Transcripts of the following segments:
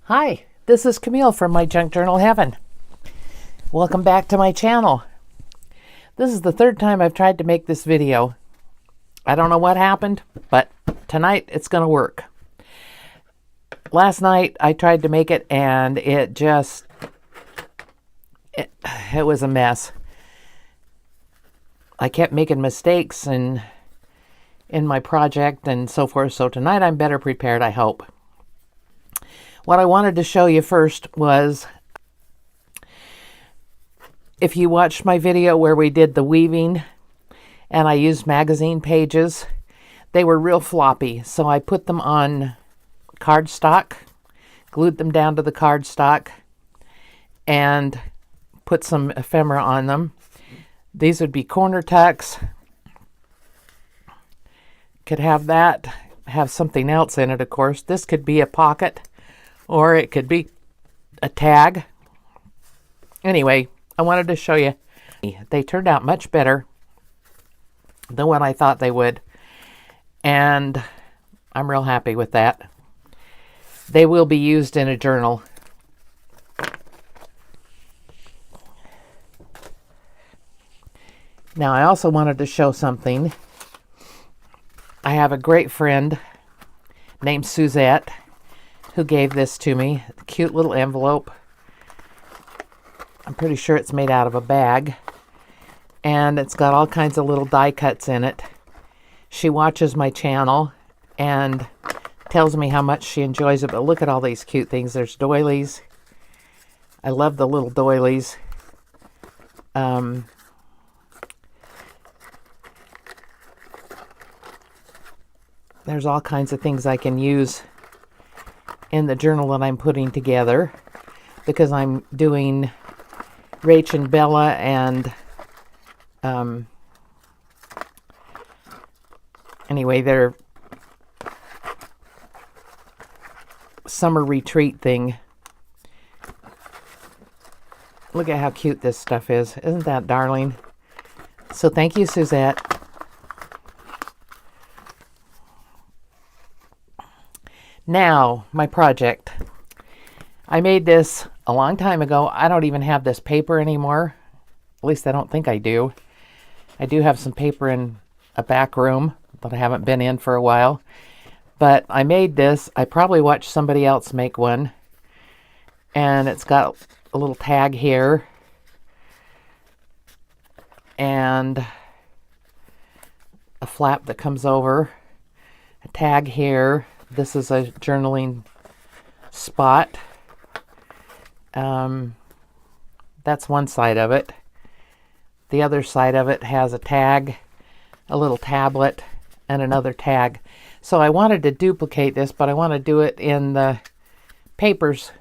Hi, this is Camille from My Junk Journal Heaven. Welcome back to my channel. This is the third time I've tried to make this video. I don't know what happened, but tonight it's going to work. Last night I tried to make it and it was a mess. I kept making mistakes in my project and so forth, so tonight I'm better prepared, I hope. What I wanted to show you first was, if you watched my video where we did the weaving and I used magazine pages, they were real floppy. So I put them on cardstock, glued them down to the cardstock, and put some ephemera on them. These would be corner tucks. Could have that, have something else in it, of course. This could be a pocket, or it could be a tag. Anyway, I wanted to show you. They turned out much better than what I thought they would. And I'm real happy with that. They will be used in a journal. Now, I also wanted to show something. I have a great friend named Suzette who gave this to me. A cute little envelope. I'm pretty sure it's made out of a bag. And it's got all kinds of little die cuts in it. She watches my channel and tells me how much she enjoys it. But look at all these cute things. There's doilies. I love the little doilies. There's all kinds of things I can use in the journal that I'm putting together, because I'm doing Rach and Bella and anyway, their summer retreat thing. Look at how cute this stuff is. Isn't that darling? So thank you, Suzette. Now, my project. I made this a long time ago. I don't even have this paper anymore. At least I don't think I do. I do have some paper in a back room that I haven't been in for a while. But I made this. I probably watched somebody else make one. And it's got a little tag here. And a flap that comes over. A tag here. This is a journaling spot. That's one side of it. The other side of it has a tag, a little tablet, and another tag. So I wanted to duplicate this, but I want to do it in the papers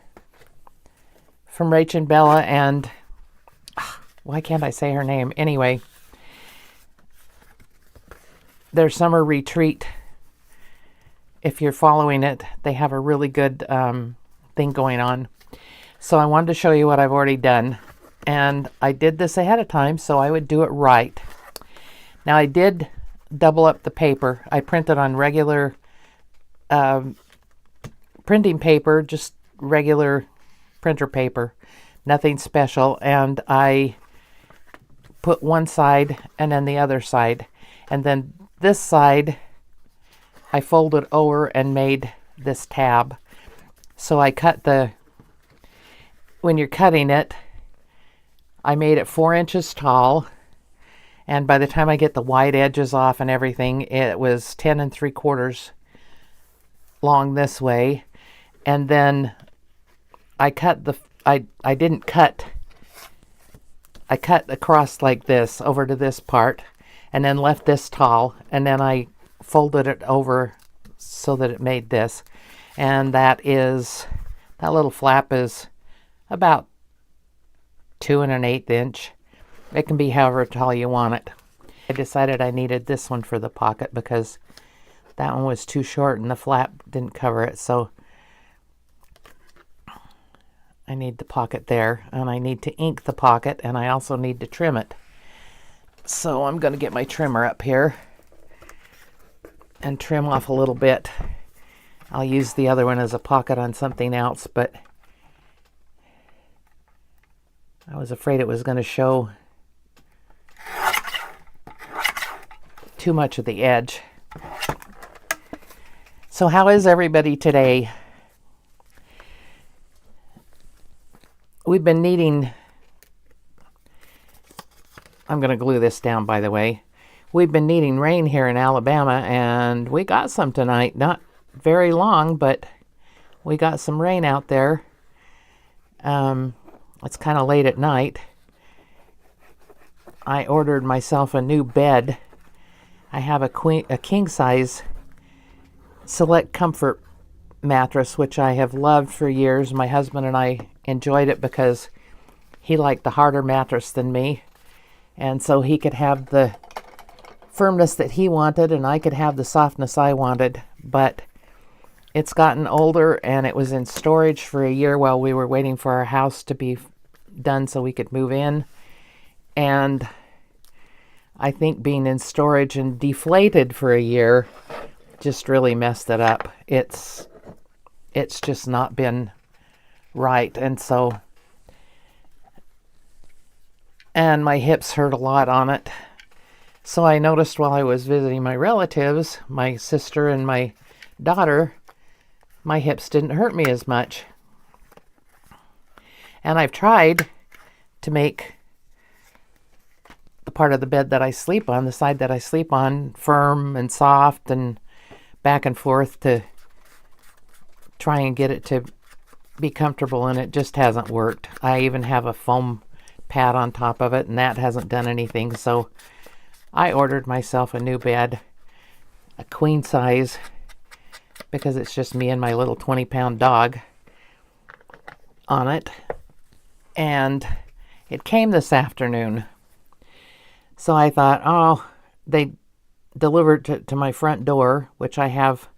from Rach and Bella and why can't I say her name? Anyway, their summer retreat. If you're following it, they have a really good thing going on. So I wanted to show you what I've already done. And I did this ahead of time so I would do it right. Now I did double up the paper. I printed on regular printing paper, just regular printer paper. Nothing special. And I put one side and then the other side. And then this side I folded over and made this tab. So I cut when you're cutting it, I made it 4 inches tall. And by the time I get the wide edges off and everything, it was 10 3/4 long this way. And then I cut I didn't cut. I cut across like this over to this part and then left this tall. And then I folded it over so that it made this, and that little flap is about 2 1/8 inch. It can be however tall you want it. I decided I needed this one for the pocket because that one was too short and the flap didn't cover it, so I need the pocket there, and I need to ink the pocket, and I also need to trim it. So I'm going to get my trimmer up here and trim off a little bit. I'll use the other one as a pocket on something else, but I was afraid it was going to show too much of the edge. So how is everybody today? We've been needing, I'm going to glue this down, by the way. We've been needing rain here in Alabama, and we got some tonight. Not very long, but we got some rain out there. It's kind of late at night. I ordered myself a new bed. I have a king size Select Comfort mattress, which I have loved for years. My husband and I enjoyed it because he liked the harder mattress than me, and so he could have the firmness that he wanted and I could have the softness I wanted. But it's gotten older, and it was in storage for a year while we were waiting for our house to be done so we could move in. And I think being in storage and deflated for a year just really messed it up. It's just not been right. And my hips hurt a lot on it. So I noticed while I was visiting my relatives, my sister and my daughter, my hips didn't hurt me as much. And I've tried to make the part of the bed that I sleep on, the side that I sleep on, firm and soft and back and forth to try and get it to be comfortable, and it just hasn't worked. I even have a foam pad on top of it, and that hasn't done anything. So I ordered myself a new bed, a queen size, because it's just me and my little 20-pound dog on it. And it came this afternoon. So I thought, oh, they delivered to my front door, which I have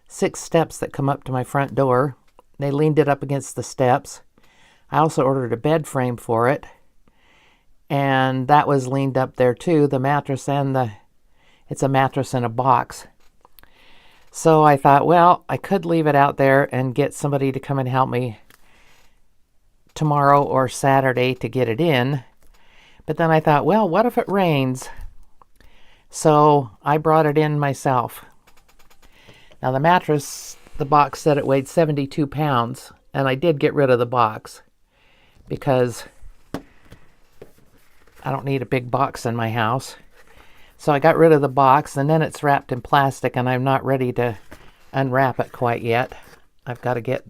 6 steps that come up to my front door. They leaned it up against the steps. I also ordered a bed frame for it, and that was leaned up there too, the mattress and it's a mattress in a box. So I thought, well, I could leave it out there and get somebody to come and help me tomorrow or Saturday to get it in. But then I thought, well, what if it rains? So I brought it in myself. Now the mattress, the box said it weighed 72 pounds, and I did get rid of the box because I don't need a big box in my house. So I got rid of the box, and then it's wrapped in plastic, and I'm not ready to unwrap it quite yet. I've got to get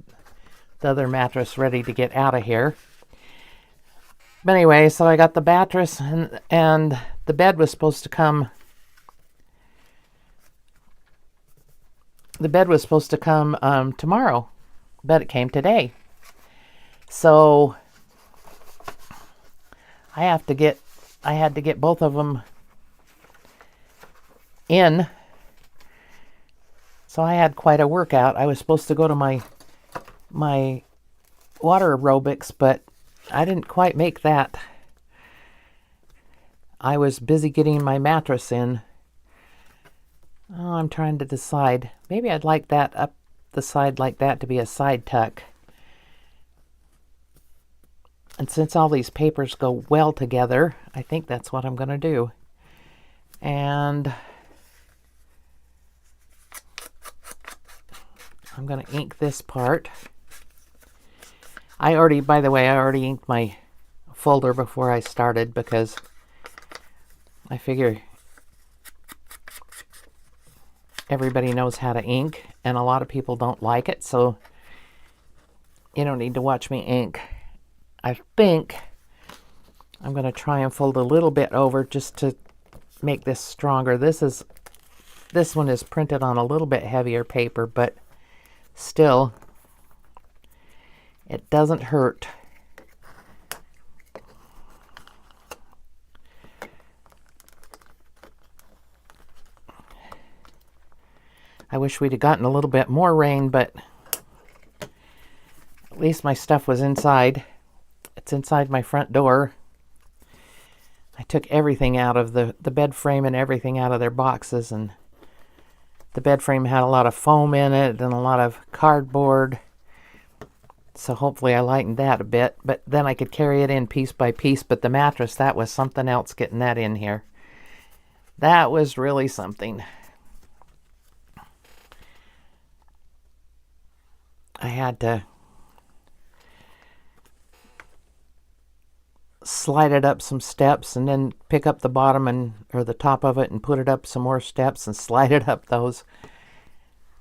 the other mattress ready to get out of here. But anyway, so I got the mattress, and the bed was supposed to come. The bed was supposed to come tomorrow, but it came today. So I had to get both of them in. So I had quite a workout. I was supposed to go to my water aerobics, but I didn't quite make that. I was busy getting my mattress in. Oh, I'm trying to decide. Maybe I'd like that up the side like that to be a side tuck. And since all these papers go well together, I think that's what I'm going to do. And I'm going to ink this part. By the way, I already inked my folder before I started because I figure everybody knows how to ink, and a lot of people don't like it, so you don't need to watch me ink. I think I'm going to try and fold a little bit over just to make this stronger. This one is printed on a little bit heavier paper, but still, it doesn't hurt. I wish we'd have gotten a little bit more rain, but at least my stuff was inside. It's inside my front door. I took everything out of the bed frame and everything out of their boxes, and The bed frame had a lot of foam in it and a lot of cardboard. So hopefully I lightened that a bit. But then I could carry it in piece by piece. But the mattress, that was something else getting that in here. That was really something. I had to slide it up some steps and then pick up the bottom or the top of it and put it up some more steps and slide it up those.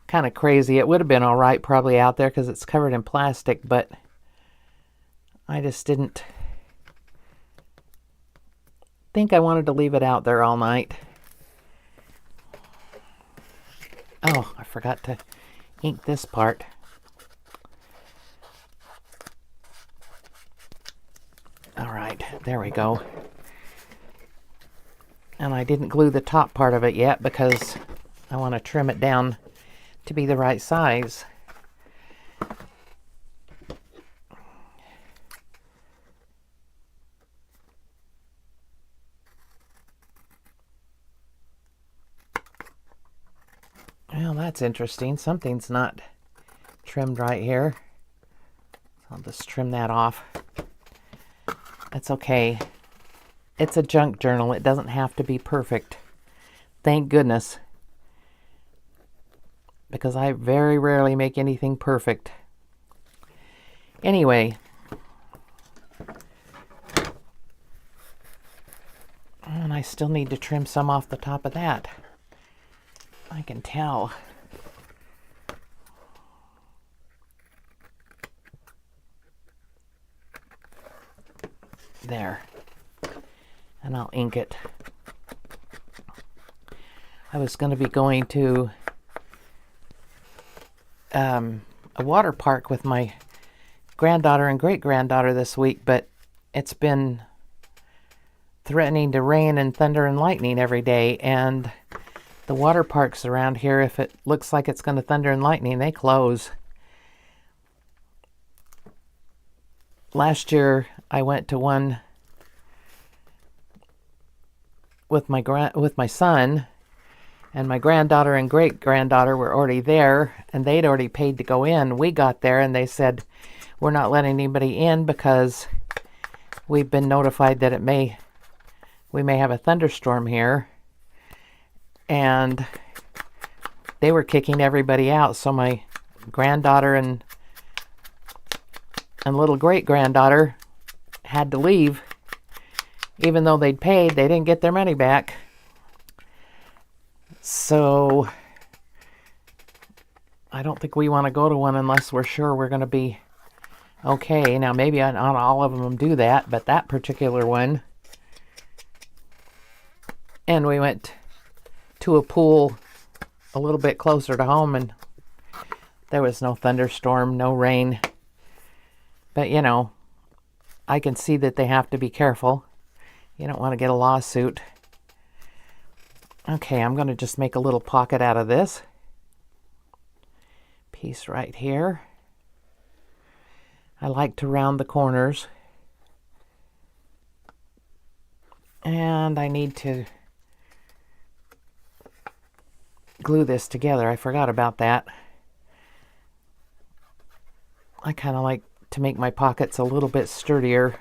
Kind of crazy. It would have been all right probably out there because it's covered in plastic, but I just didn't think I wanted to leave it out there all night. Oh, I forgot to ink this part. All right, there we go. And I didn't glue the top part of it yet because I want to trim it down to be the right size. Well, that's interesting. Something's not trimmed right here. I'll just trim that off. That's okay. It's a junk journal. It doesn't have to be perfect. Thank goodness. Because I very rarely make anything perfect. Anyway. And I still need to trim some off the top of that. I can tell. There. And I'll ink it. I was going to be going to a water park with my granddaughter and great-granddaughter this week, but it's been threatening to rain and thunder and lightning every day, and the water parks around here, if it looks like it's going to thunder and lightning, they close. Last year, I went to one with my son, and my granddaughter and great-granddaughter were already there, and they'd already paid to go in. We got there, and they said, we're not letting anybody in because we've been notified that we may have a thunderstorm here. And they were kicking everybody out, so my granddaughter and little great-granddaughter had to leave. Even though they'd paid, they didn't get their money back. So I don't think we want to go to one unless we're sure we're going to be okay. Now, maybe not all of them do that, but that particular one. And we went to a pool a little bit closer to home, and there was no thunderstorm, no rain. But, you know, I can see that they have to be careful. You don't want to get a lawsuit. Okay, I'm going to just make a little pocket out of this piece right here. I like to round the corners. And I need to glue this together. I forgot about that. I kind of like to make my pockets a little bit sturdier.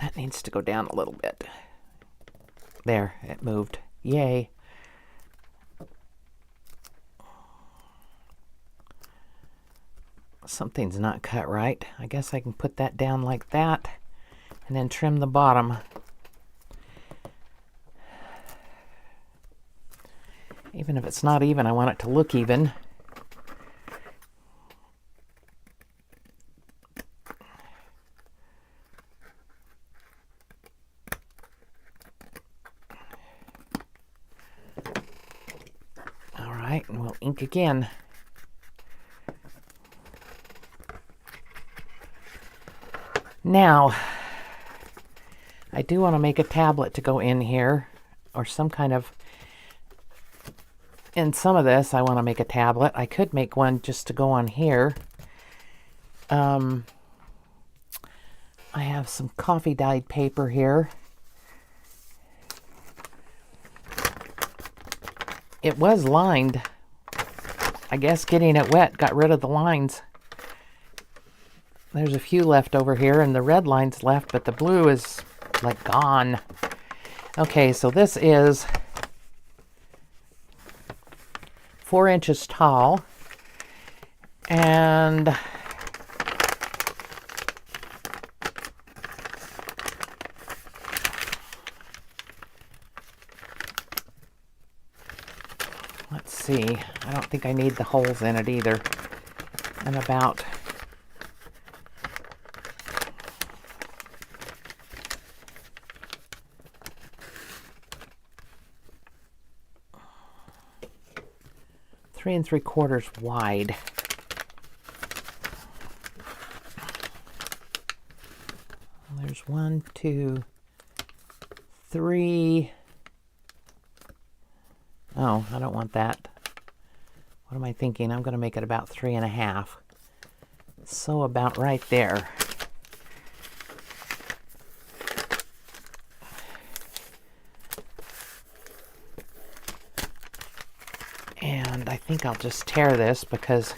That needs to go down a little bit. There, it moved. Yay. Something's not cut right. I guess I can put that down like that and then trim the bottom. Even if it's not even, I want it to look even. All right, and we'll ink again. Now, I do want to make a tablet to go in here, or some kind of in some of this, I want to make a tablet. I could make one just to go on here. I have some coffee dyed paper here. It was lined. I guess getting it wet got rid of the lines. There's a few left over here, and the red line's left, but the blue is like gone. Okay, so this is 4 inches tall, and let's see, I don't think I need the holes in it either. And about 3 3/4 wide. There's 1, 2, 3. Oh, I don't want that. What am I thinking? I'm going to make it about 3.5. So about right there. And I think I'll just tear this because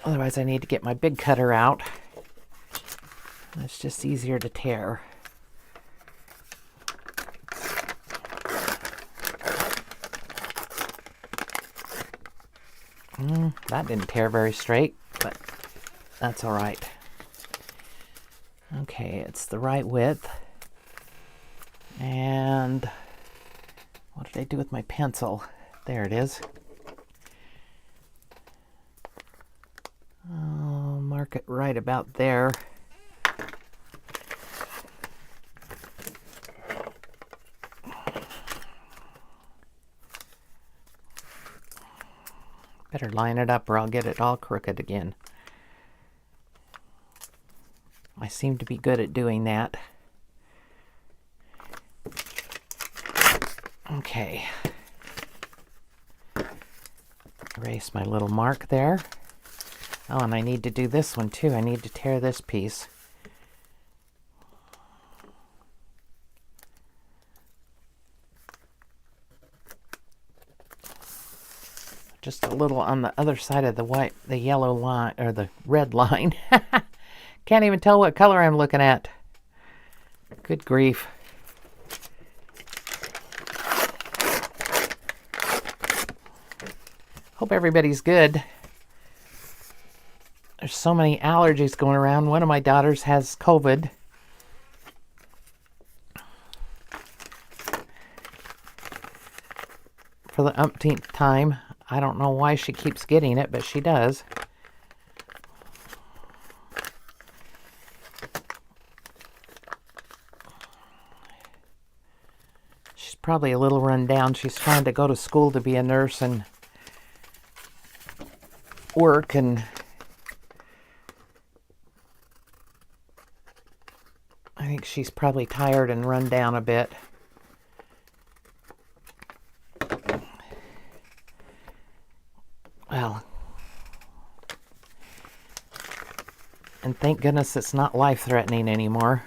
otherwise I need to get my big cutter out. It's just easier to tear. That didn't tear very straight, but that's all right. Okay, it's the right width. And what did I do with my pencil? There it is. I'll mark it right about there. Better line it up or I'll get it all crooked again. I seem to be good at doing that. Okay. Erase my little mark there. Oh, and I need to do this one too. I need to tear this piece. Just a little on the other side of the yellow line, or the red line. Can't even tell what color I'm looking at. Good grief. Hope everybody's good. There's so many allergies going around. One of my daughters has COVID. For the umpteenth time. I don't know why she keeps getting it, but she does. She's probably a little run down. She's trying to go to school to be a nurse and work, and I think she's probably tired and run down a bit. Well, and thank goodness it's not life-threatening anymore.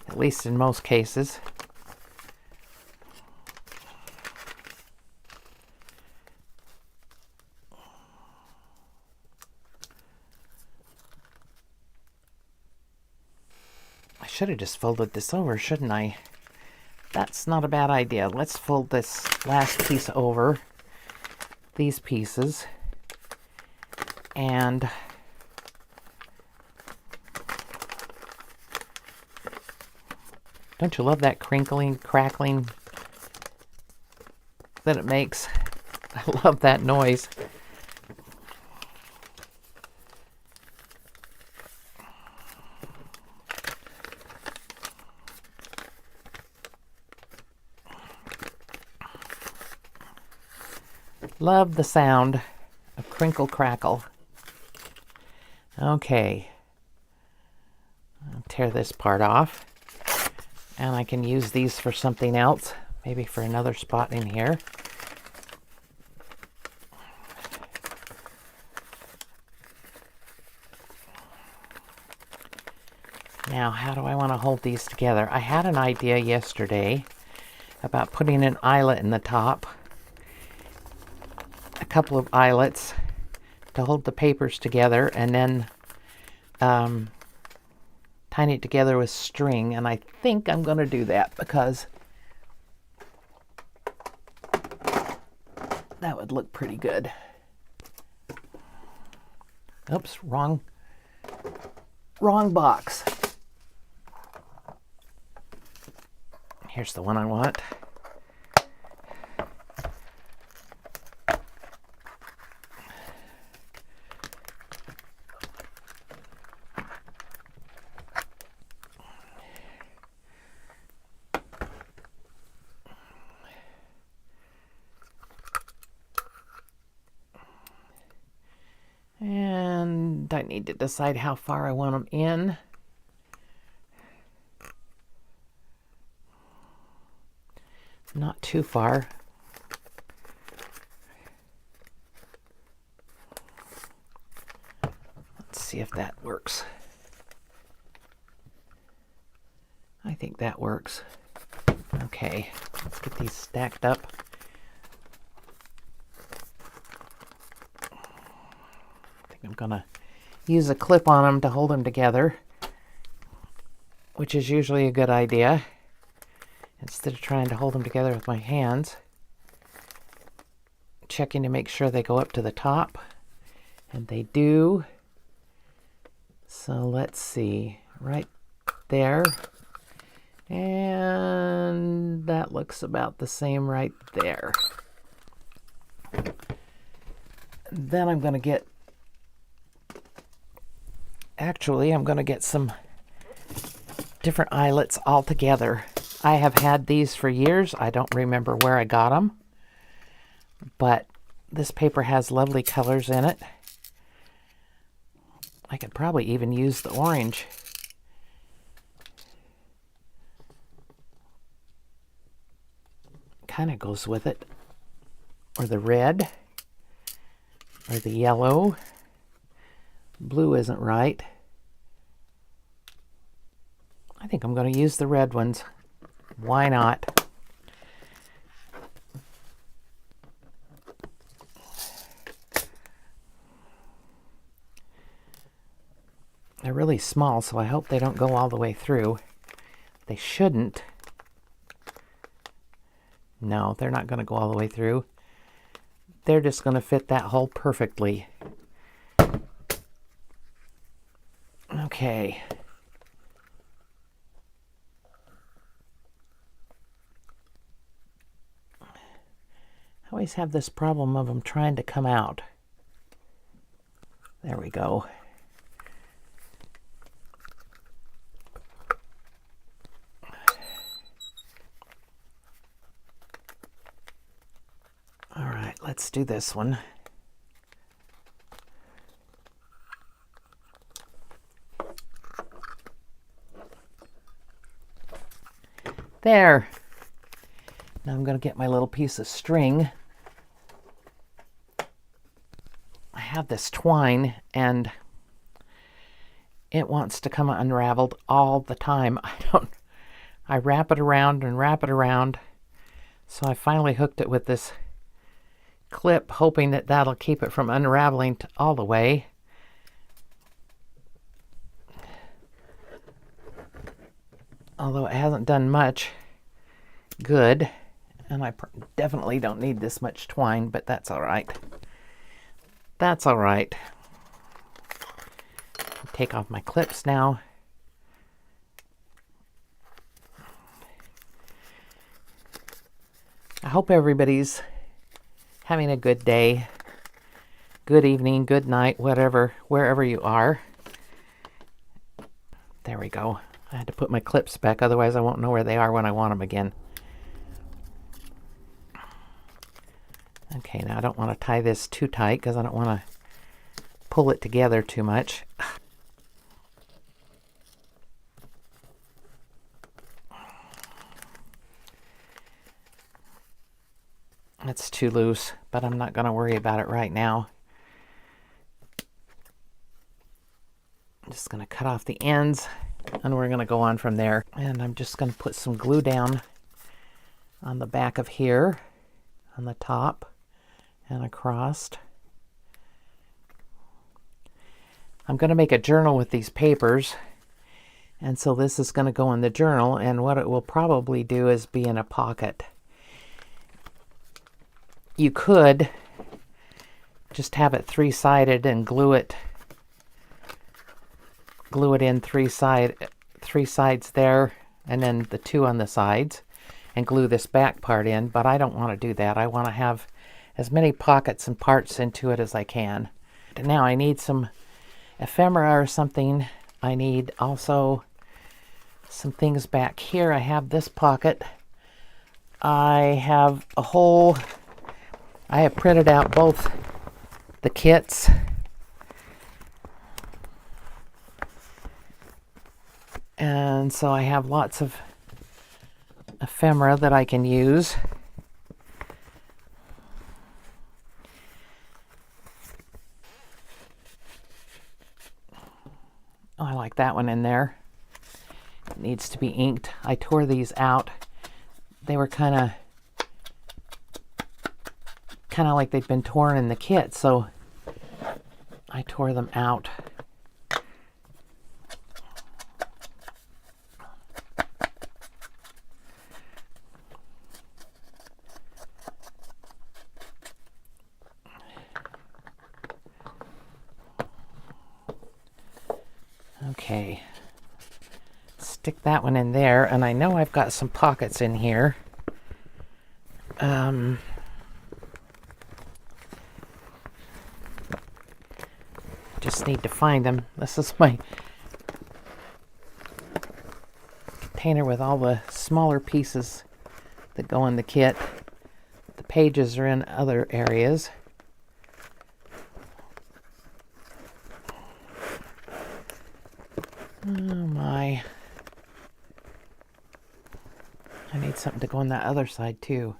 At least in most cases. I should have just folded this over, shouldn't I? That's not a bad idea. Let's fold this last piece over, these pieces, and don't you love that crinkling, crackling that it makes? I love that noise. Love the sound of crinkle crackle. Okay. I'll tear this part off. And I can use these for something else. maybe for another spot in here. Now, how do I want to hold these together? I had an idea yesterday about putting an eyelet in the top, a couple of eyelets to hold the papers together, and then tying it together with string. And I think I'm going to do that because that would look pretty good. Oops, wrong box. Here's the one I want. And I need to decide how far I want them in. Not too far. Let's see if that works. I think that works. Okay, let's get these stacked up. I think I'm gonna use a clip on them to hold them together, which is usually a good idea, instead of trying to hold them together with my hands. Checking to make sure they go up to the top, and they do. So let's see, right there, and that looks about the same right there. Then I'm going to get, actually I'm going to get some different eyelets all together. I have had these for years. I don't remember where I got them, but this paper has lovely colors in it. I could probably even use the orange. Kind of goes with it. Or the red. Or the yellow. Blue isn't right. I think I'm going to use the red ones. Why not? They're really small, so I hope they don't go all the way through. They shouldn't. No, they're not going to go all the way through. They're just going to fit that hole perfectly. Okay. I always have this problem of them trying to come out. There we go. All right, let's do this one. There. Now I'm going to get my little piece of string. I have this twine and it wants to come unraveled all the time. I wrap it around and wrap it around. So I finally hooked it with this clip, hoping that that'll keep it from unraveling all the way. Although it hasn't done much good, and I definitely don't need this much twine, but that's all right. That's all right. Take off my clips now. I hope everybody's having a good day, good evening, good night, whatever, wherever you are. There we go. I had to put my clips back, otherwise I won't know where they are when I want them again. Okay, now I don't want to tie this too tight because I don't want to pull it together too much. too loose, but I'm not going to worry about it right now. I'm just going to cut off the ends, and we're going to go on from there. And I'm just going to put some glue down on the back of here, on the top, and across. I'm going to make a journal with these papers, and so this is going to go in the journal, and what it will probably do is be in a pocket. You could just have it three-sided and glue it in three sides there, and then the two on the sides, and glue this back part in, but I don't want to do that. I want to have as many pockets and parts into it as I can. And now I need some ephemera or something. I need also some things back here. I have this pocket. I have printed out both the kits. And so I have lots of ephemera that I can use. Oh, I like that one in there. It needs to be inked. I tore these out. They were kind of like they'd been torn in the kit, so I tore them out. Okay, stick that one in there, and I know I've got some pockets in here. Just need to find them. This is my container with all the smaller pieces that go in the kit. The pages are in other areas. Oh my. I need something to go on that other side too.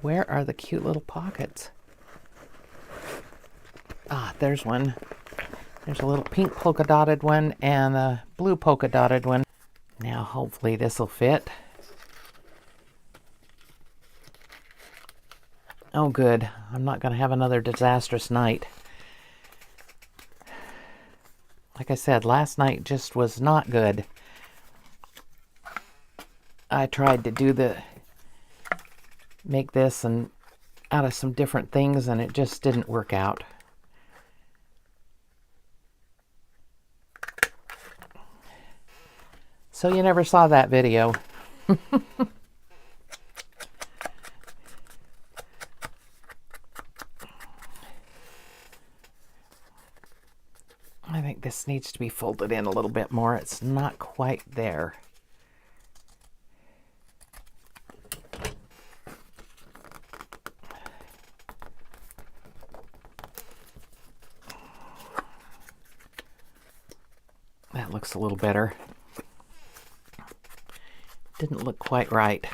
Where are the cute little pockets? Ah, there's one. There's a little pink polka dotted one and a blue polka dotted one. Now hopefully this will fit. Oh good, I'm not going to have another disastrous night. Like I said, last night just was not good. I tried to make this and out of some different things, and it just didn't work out. So you never saw that video. I think this needs to be folded in a little bit more. It's not quite there. That looks a little better. Didn't look quite right.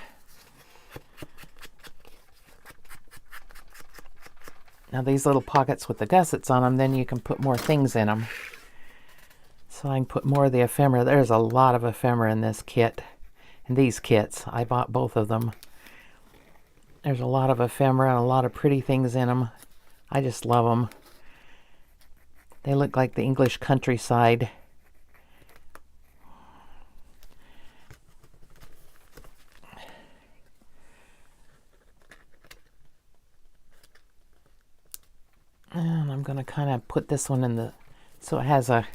Now these little pockets with the gussets on them, then you can put more things in them. So I can put more of the ephemera. There's a lot of ephemera in this kit. In these kits. I bought both of them. There's a lot of ephemera and a lot of pretty things in them. I just love them. They look like the English countryside. And I'm going to kind of put this one in the, so it has a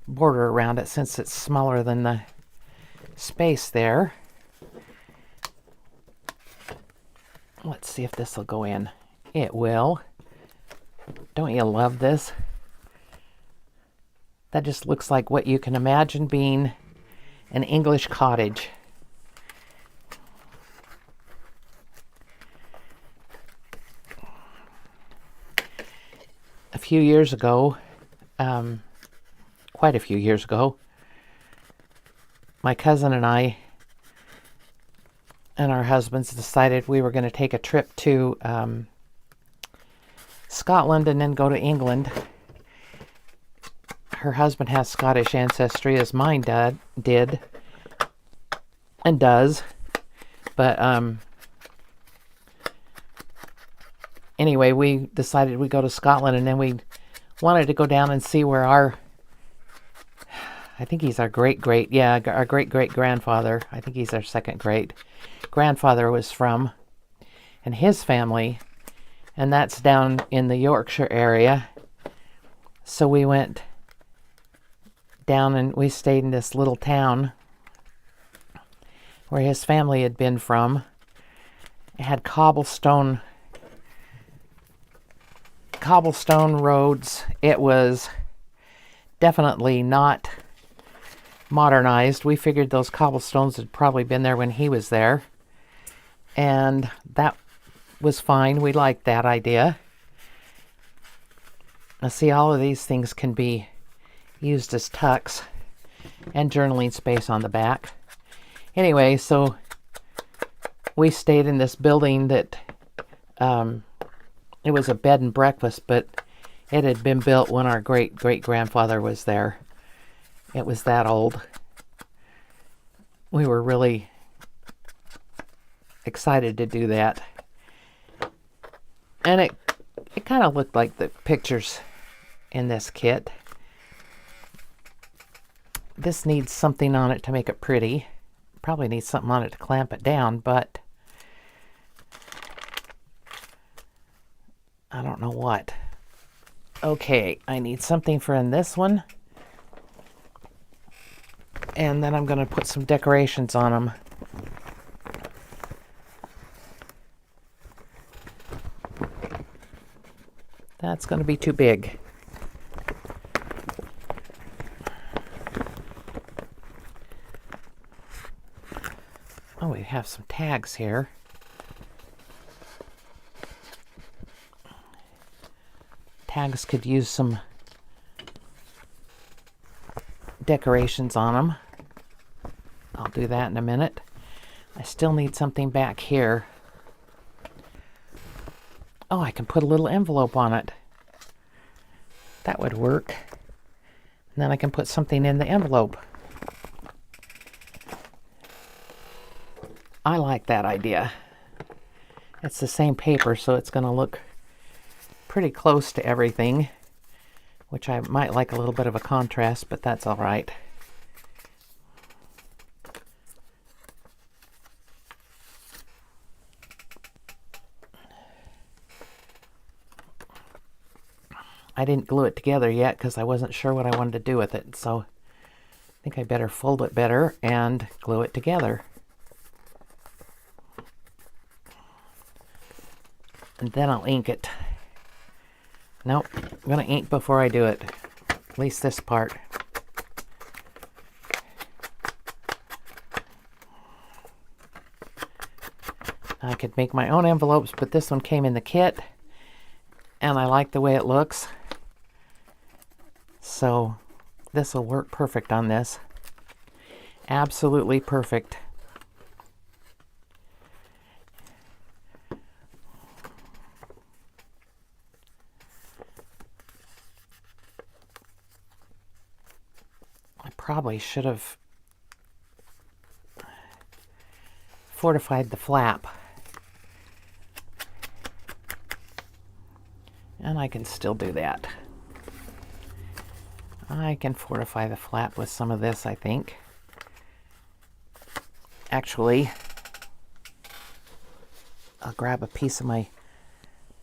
border around it since it's smaller than the space there. Let's see if this will go in. It will. Don't you love this? That just looks like what you can imagine being an English cottage. A few years ago, quite a few years ago, my cousin and I and our husbands decided we were going to take a trip to Scotland and then go to England. Her husband has Scottish ancestry, as mine did and does. But anyway, we decided we'd go to Scotland, and then we wanted to go down and see where I think he's our our great-great-grandfather. I think he's our second great-grandfather was from, and his family, and that's down in the Yorkshire area. So we went down and we stayed in this little town where his family had been from. It had cobblestone roads. It was definitely not modernized. We figured those cobblestones had probably been there when he was there, and that was fine. We liked that idea. Now see, all of these things can be used as tucks and journaling space on the back. Anyway, so we stayed in this building that it was a bed and breakfast, but it had been built when our great-great-grandfather was there. It was that old. We were really excited to do that. And it kind of looked like the pictures in this kit. This needs something on it to make it pretty. Probably needs something on it to clamp it down, but I don't know what. Okay, I need something for in this one. And then I'm going to put some decorations on them. That's going to be too big. Oh, we have some tags here. Tags could use some decorations on them. I'll do that in a minute. I still need something back here. Oh, I can put a little envelope on it. That would work. And then I can put something in the envelope. I like that idea. It's the same paper, so it's going to look pretty close to everything, which I might like a little bit of a contrast, but that's all right. I didn't glue it together yet because I wasn't sure what I wanted to do with it, so I think I better fold it better and glue it together. And then I'll ink it. Nope, I'm going to ink before I do it, at least this part. I could make my own envelopes, but this one came in the kit, and I like the way it looks. So this will work perfect on this. Absolutely perfect. I probably should have fortified the flap. And I can still do that. I can fortify the flap with some of this, I think. Actually, I'll grab a piece of my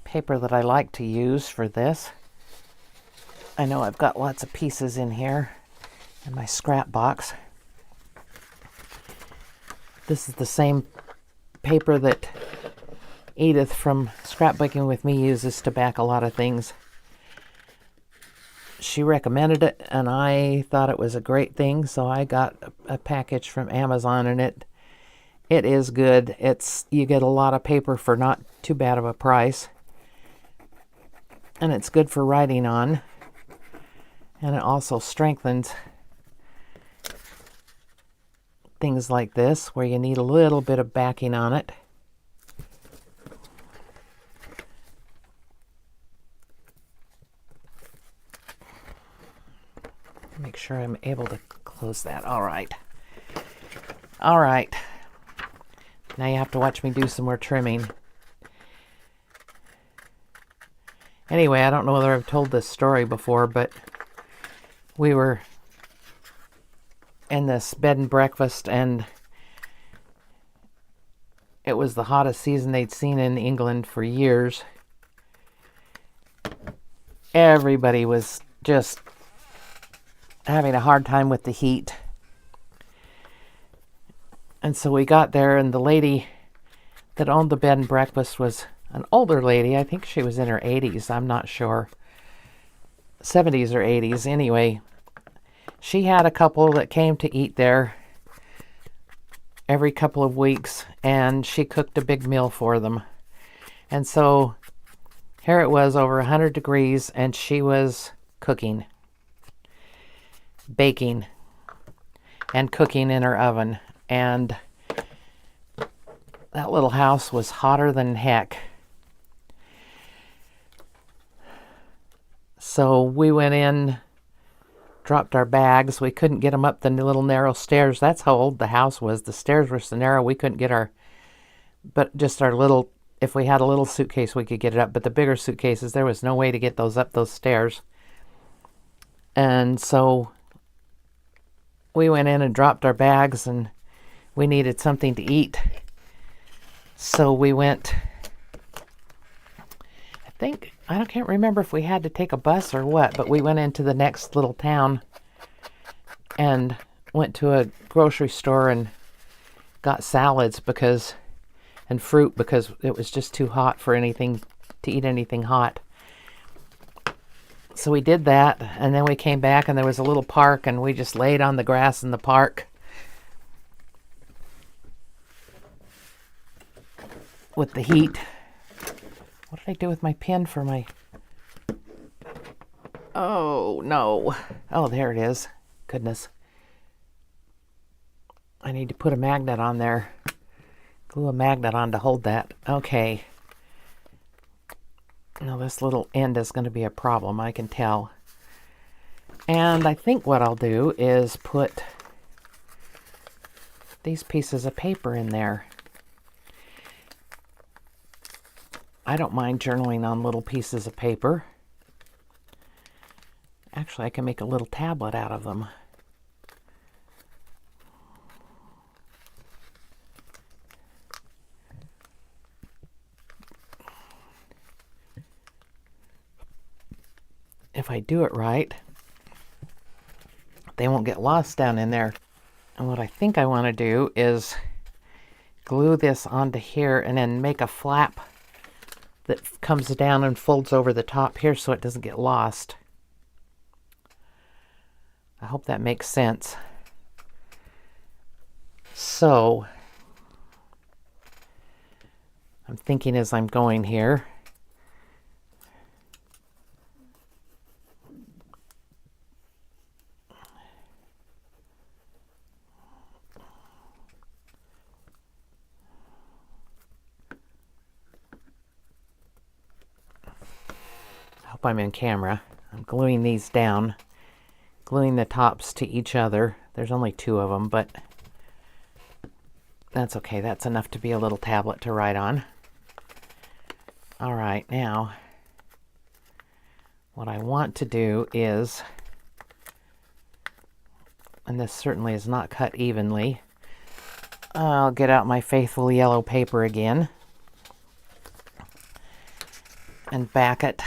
paper that I like to use for this. I know I've got lots of pieces in here in my scrap box. This is the same paper that Edith from Scrapbooking with Me uses to back a lot of things. She recommended it, and I thought it was a great thing, so I got a package from Amazon, and it is good. You get a lot of paper for not too bad of a price. And it's good for writing on. And it also strengthens things like this where you need a little bit of backing on it. Make sure I'm able to close that. All right. All right. Now you have to watch me do some more trimming. Anyway, I don't know whether I've told this story before, but we were in this bed and breakfast, and it was the hottest season they'd seen in England for years. Everybody was just having a hard time with the heat. And so we got there, and the lady that owned the bed and breakfast was an older lady. I think she was in her 80s. I'm not sure. 70s or 80s. Anyway, she had a couple that came to eat there every couple of weeks, and she cooked a big meal for them. And so here it was, over 100 degrees, and she was cooking, baking, and cooking in her oven. And that little house was hotter than heck. So we went in, dropped our bags. We couldn't get them up the little narrow stairs. That's how old the house was. The stairs were so narrow we couldn't get but just our little, if we had a little suitcase we could get it up. But the bigger suitcases, there was no way to get those up those stairs. And so we went in and dropped our bags, and we needed something to eat. So we went, I can't remember if we had to take a bus or what, but we went into the next little town and went to a grocery store and got salads and fruit because it was just too hot for anything to eat anything hot. So we did that, and then we came back, and there was a little park, and we just laid on the grass in the park with the heat. What did I do with my pen for my... Oh, no. Oh, there it is. Goodness. I need to put a magnet on there. Glue a magnet on to hold that. Okay. Now this little end is going to be a problem, I can tell. And I think what I'll do is put these pieces of paper in there. I don't mind journaling on little pieces of paper. Actually, I can make a little tablet out of them. If I do it right, they won't get lost down in there. And what I think I want to do is glue this onto here and then make a flap that comes down and folds over the top here so it doesn't get lost. I hope that makes sense. So, I'm thinking as I'm going here, I'm in camera. I'm gluing these down, gluing the tops to each other. There's only 2 of them, but that's okay. That's enough to be a little tablet to write on. All right, now what I want to do is, and this certainly is not cut evenly, I'll get out my faithful yellow paper again and back it.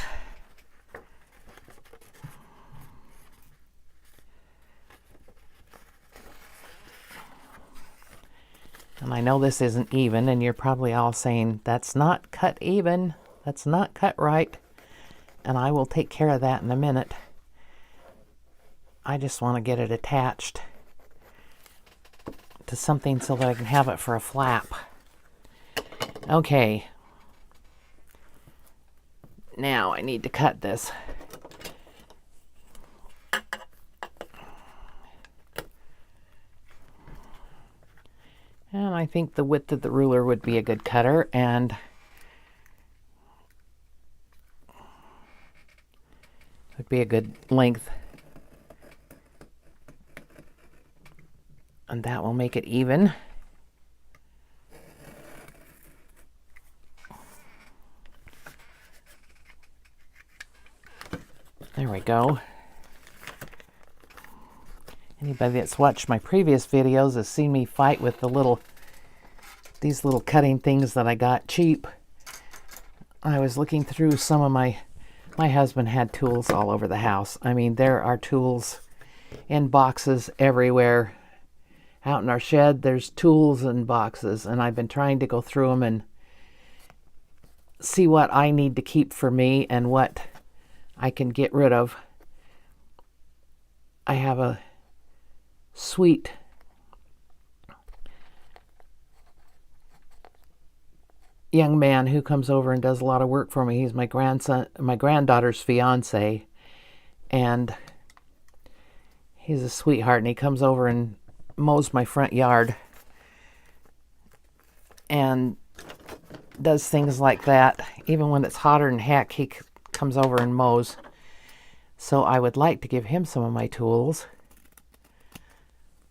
And I know this isn't even, and you're probably all saying, that's not cut even, that's not cut right. And I will take care of that in a minute. I just want to get it attached to something so that I can have it for a flap. Okay. Now I need to cut this. And I think the width of the ruler would be a good cutter, and would be a good length. And that will make it even. There we go. Anybody that's watched my previous videos has seen me fight with these little cutting things that I got cheap. I was looking through some of my husband had tools all over the house. I mean, there are tools in boxes everywhere. Out in our shed, there's tools in boxes, and I've been trying to go through them and see what I need to keep for me and what I can get rid of. I have a sweet young man who comes over and does a lot of work for me. He's my granddaughter's fiance, and he's a sweetheart, and he comes over and mows my front yard and does things like that. Even when it's hotter than heck, he comes over and mows. So I would like to give him some of my tools.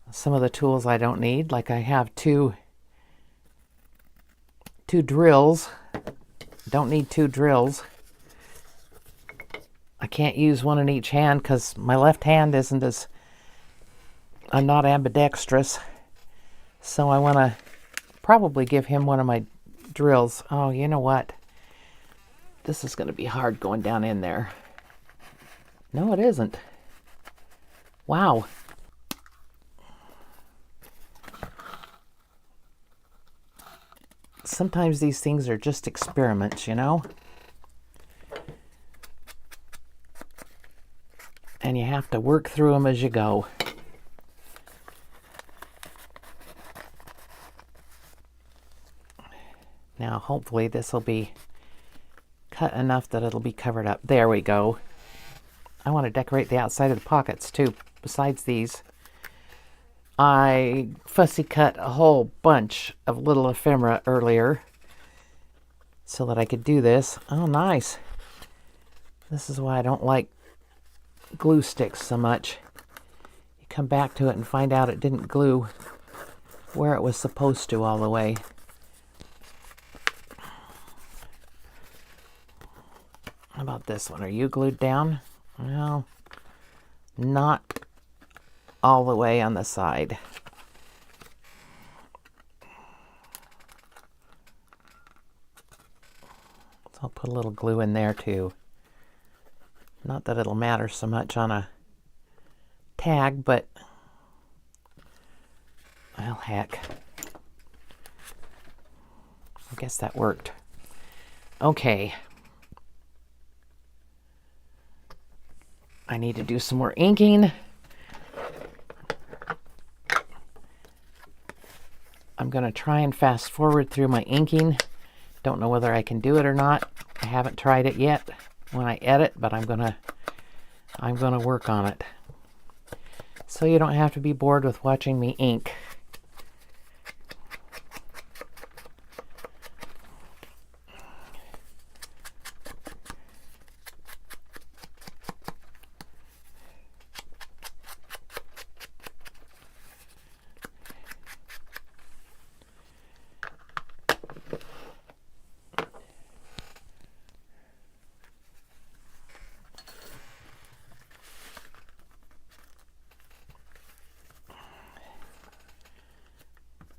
Some of the tools I don't need, like I have two drills. Don't need two drills. I can't use one in each hand because my left hand I'm not ambidextrous. So I want to probably give him one of my drills. Oh, you know what? This is going to be hard going down in there. No, it isn't. Wow. Sometimes these things are just experiments, you know? And you have to work through them as you go. Now, hopefully this will be cut enough that it'll be covered up. There we go. I want to decorate the outside of the pockets too, besides these. I fussy cut a whole bunch of little ephemera earlier so that I could do this. Oh, nice. This is why I don't like glue sticks so much. You come back to it and find out it didn't glue where it was supposed to all the way. How about this one? Are you glued down? Well, not all the way on the side. So I'll put a little glue in there too. Not that it'll matter so much on a tag, but well, heck. I guess that worked. Okay. I need to do some more inking. I'm going to try and fast forward through my inking. Don't know whether I can do it or not. I haven't tried it yet when I edit, but I'm going to work on it. So you don't have to be bored with watching me ink.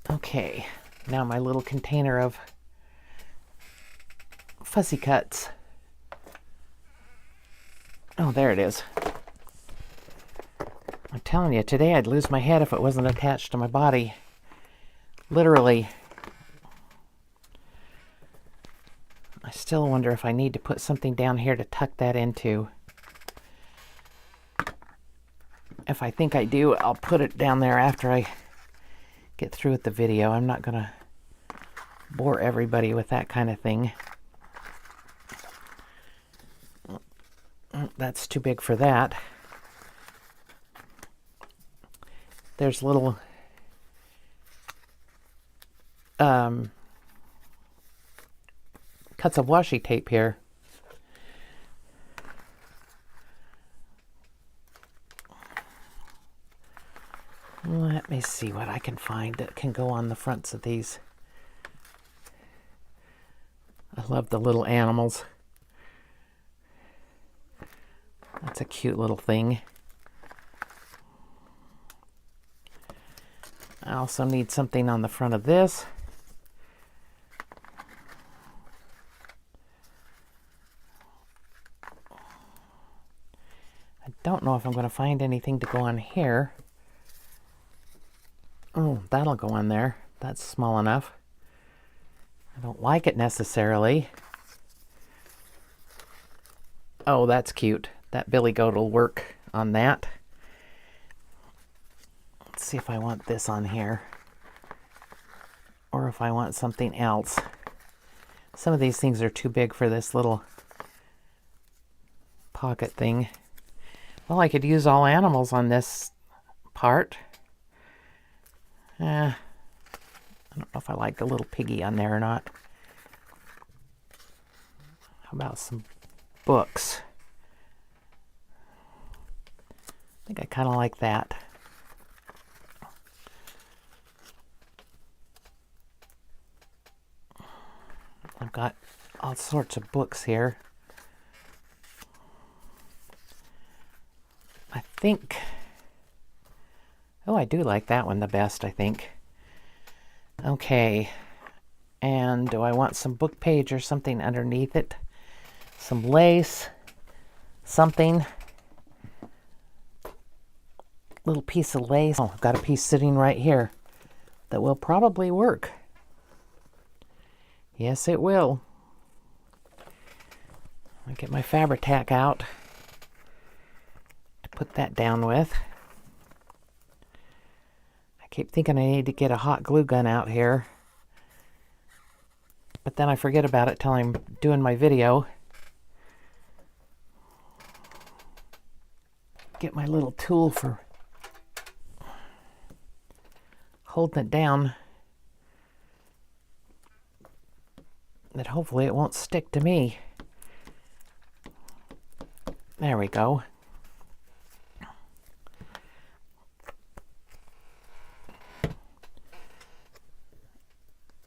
Okay, now my little container of fussy cuts. Oh, there it is. I'm telling you, today I'd lose my head if it wasn't attached to my body. Literally. I still wonder if I need to put something down here to tuck that into. If I think I do, I'll put it down there after I get through with the video. I'm not going to bore everybody with that kind of thing. that's too big for that. There's little cuts of washi tape here. Let me see what I can find that can go on the fronts of these. I love the little animals. That's a cute little thing. I also need something on the front of this. I don't know if I'm going to find anything to go on here. Oh, that'll go on there. That's small enough. I don't like it necessarily. Oh, that's cute. That billy goat will work on that. Let's see if I want this on here. Or if I want something else. Some of these things are too big for this little pocket thing. Well, I could use all animals on this part. I don't know if I like the little piggy on there or not. How about some books? I think I kind of like that. I've got all sorts of books here. I think... Oh, I do like that one the best, I think. Okay. And do I want some book page or something underneath it? Some lace. Something. Little piece of lace. Oh, I've got a piece sitting right here that will probably work. Yes, it will. I'll get my Fabri-Tac out to put that down with. I keep thinking I need to get a hot glue gun out here, but then I forget about it till I'm doing my video. Get my little tool for holding it down, that hopefully it won't stick to me. There we go.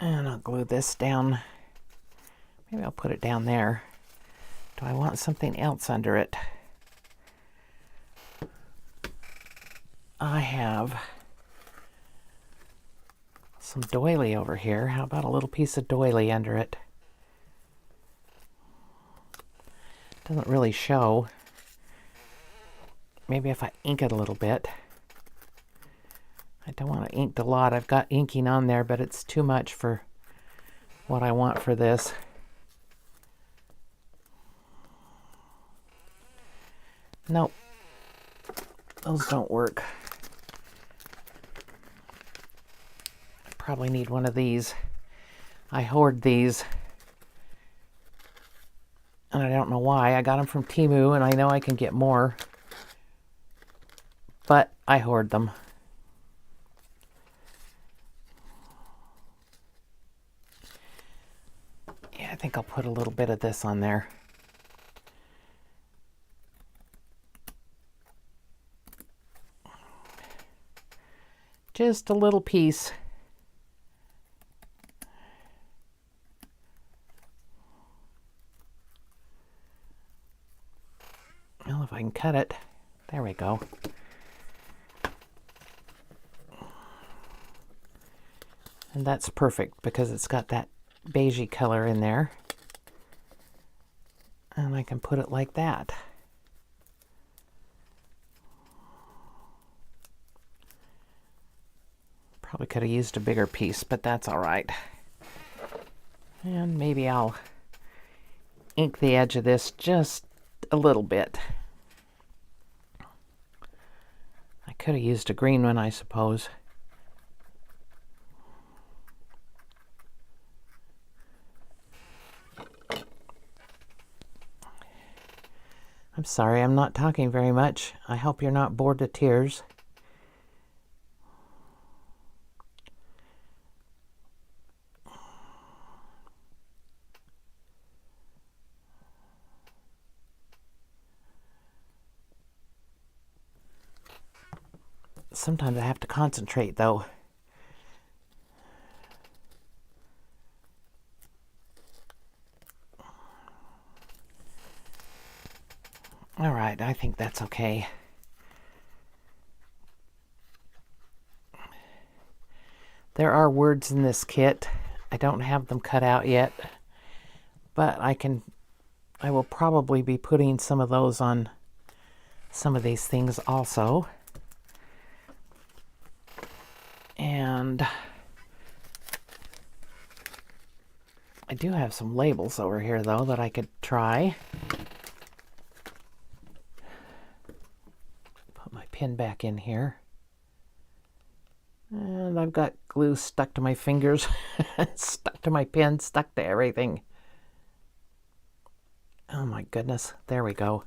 And I'll glue this down. Maybe I'll put it down there. Do I want something else under it? I have some doily over here. How about a little piece of doily under it? Doesn't really show. Maybe if I ink it a little bit. I don't want it inked a lot. I've got inking on there, but it's too much for what I want for this. Nope. Those don't work. I probably need one of these. I hoard these. And I don't know why. I got them from Temu, and I know I can get more. But I hoard them. Yeah, I think I'll put a little bit of this on there. Just a little piece. Well, if I can cut it. There we go. And that's perfect because it's got that beigey color in there. And I can put it like that. Probably could have used a bigger piece, but that's all right. And maybe I'll ink the edge of this just a little bit. I could have used a green one, I suppose. I'm sorry I'm not talking very much. I hope you're not bored to tears. Sometimes I have to concentrate, though. All right, I think that's okay. There are words in this kit. I don't have them cut out yet, but I will probably be putting some of those on some of these things also. And I do have some labels over here, though, that I could try. Put my pin back in here. And I've got glue stuck to my fingers, stuck to my pen, stuck to everything. Oh my goodness, there we go.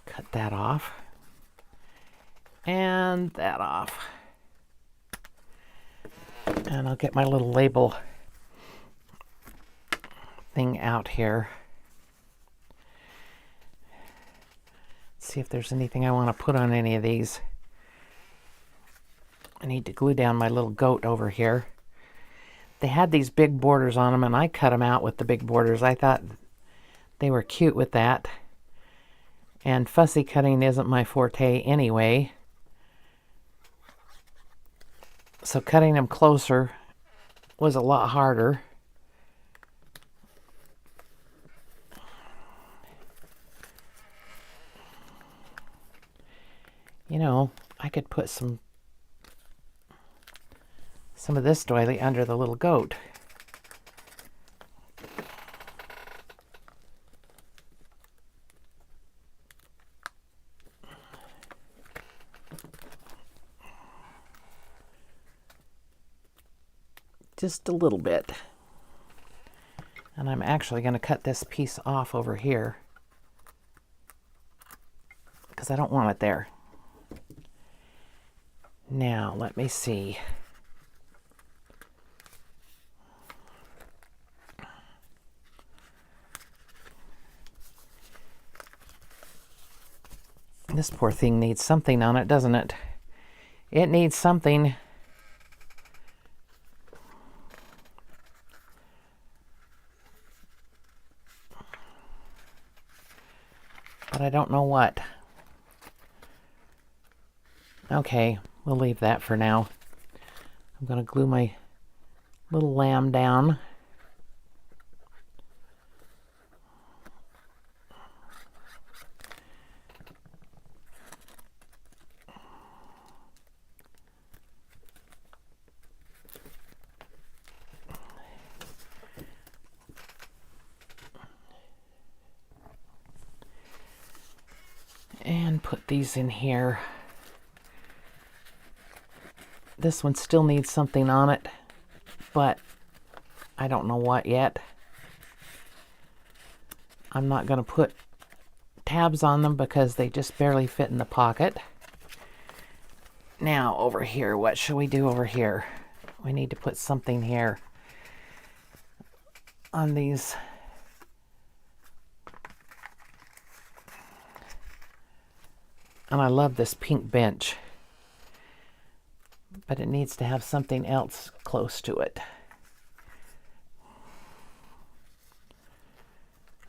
Cut that off. And that off. And I'll get my little label thing out here. See if there's anything I want to put on any of these. I need to glue down my little goat over here. They had these big borders on them, and I cut them out with the big borders. I thought they were cute with that. And fussy cutting isn't my forte anyway. So cutting them closer was a lot harder. You know, I could put some of this doily under the little goat. Just a little bit. And I'm actually going to cut this piece off over here because I don't want it there. Now, let me see. This poor thing needs something on it, doesn't it? It needs something. But I don't know what. Okay, we'll leave that for now. I'm going to glue my little lamb down. And put these in here. This one still needs something on it, but I don't know what yet. I'm not going to put tabs on them because they just barely fit in the pocket. Now over here, what should we do over here? We need to put something here on these. And I love this pink bench, but it needs to have something else close to it.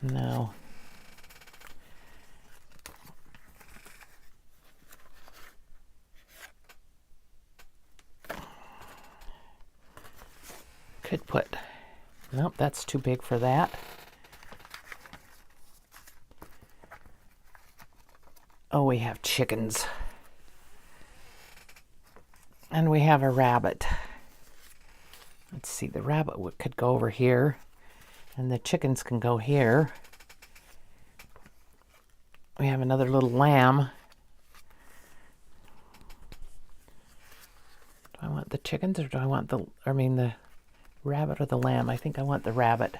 No. Could put, nope, that's too big for that. Oh, we have chickens. And we have a rabbit. Let's see, the rabbit could go over here, and the chickens can go here. We have another little lamb. Do I want the chickens or do I want the rabbit or the lamb? I think I want the rabbit.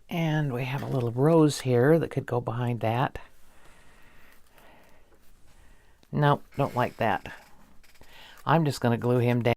And we have a little rose here that could go behind that. Nope, don't like that. I'm just going to glue him down.